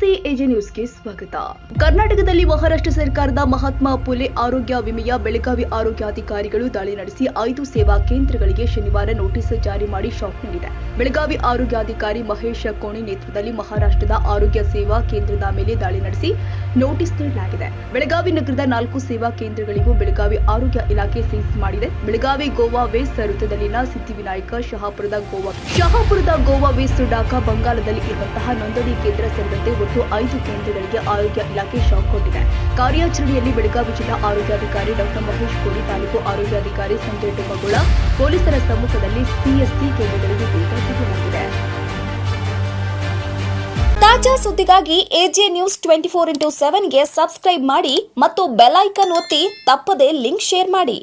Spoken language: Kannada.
ನಮಸ್ತೆ, ಎಜೆ ನ್ಯೂಸ್ಗೆ ಸ್ವಾಗತ. ಕರ್ನಾಟಕದಲ್ಲಿ ಮಹಾರಾಷ್ಟ್ರ ಸರ್ಕಾರದ ಮಹಾತ್ಮ ಫುಲೆ ಆರೋಗ್ಯ ವಿಮೆಯ ಬೆಳಗಾವಿ ಆರೋಗ್ಯಾಧಿಕಾರಿಗಳು ದಾಳಿ ನಡೆಸಿ 5 ಸೇವಾ ಕೇಂದ್ರಗಳಿಗೆ ಶನಿವಾರ ನೋಟಿಸ್ ಜಾರಿ ಮಾಡಿ ಶಾಕ್ ನೀಡಿದೆ. ಬೆಳಗಾವಿ ಆರೋಗ್ಯಾಧಿಕಾರಿ ಮಹೇಶ್ ಕೋಣಿ ನೇತೃತ್ವದಲ್ಲಿ ಮಹಾರಾಷ್ಟ್ರದ ಆರೋಗ್ಯ ಸೇವಾ ಕೇಂದ್ರದ ಮೇಲೆ ದಾಳಿ ನಡೆಸಿ ನೋಟಿಸ್ ನೀಡಲಾಗಿದೆ. ಬೆಳಗಾವಿ ನಗರದ 4 ಸೇವಾ ಕೇಂದ್ರಗಳಿಗೂ ಬೆಳಗಾವಿ ಆರೋಗ್ಯ ಇಲಾಖೆ ಸೀಸ್ ಮಾಡಿದೆ. ಬೆಳಗಾವಿ ಗೋವಾ ವೇಸ್ ವೃತ್ತದಲ್ಲಿನ ಸಿದ್ಧಿವಿನಾಯಕ, ಶಹಾಪುರದ ಗೋವಾ ವೇಸ್ ಡಾಕಾ, ಬಂಗಾಲದಲ್ಲಿ ಇರುವಂತಹ ನೋಂದಣಿ ಕೇಂದ್ರ ಸೇರಿದಂತೆ ಒಟ್ಟು 5 ಕೇಂದ್ರಗಳಿಗೆ ಆರೋಗ್ಯ ಇಲಾಖೆ ಶಾಕ್ ಕೊಟ್ಟಿದೆ. ಕಾರ್ಯಾಚರಣೆಯಲ್ಲಿ ಬೆಳಗಾವಿ ಜಿಲ್ಲಾ ಆರೋಗ್ಯಾಧಿಕಾರಿ ಡಾ ಮಹೇಶ್ ಕೋಣಿ, ತಾಲೂಕು ಆರೋಗ್ಯಾಧಿಕಾರಿ ಸಂಜಯ್ ಡುಮ್ಮಗೋಳ, ಪೊಲೀಸರ ಸಮ್ಮುಖದಲ್ಲಿ ಸಿಎಸ್ಸಿ ಕೇಂದ್ರಗಳಿಗೆ ಬೇಗ ಸಿಗಲಾಗಿದೆ. ತಾಜಾ ಸುದ್ದಿಗಾಗಿ ಎಜೆ ನ್ಯೂಸ್ 24x7 ಗೆ ಸಬ್ಸ್ಕ್ರೈಬ್ ಮಾಡಿ ಮತ್ತು ಬೆಲ್ ಐಕಾನ್ ಒತ್ತಿ ತಪ್ಪದೇ ಲಿಂಕ್ ಶೇರ್ ಮಾಡಿ.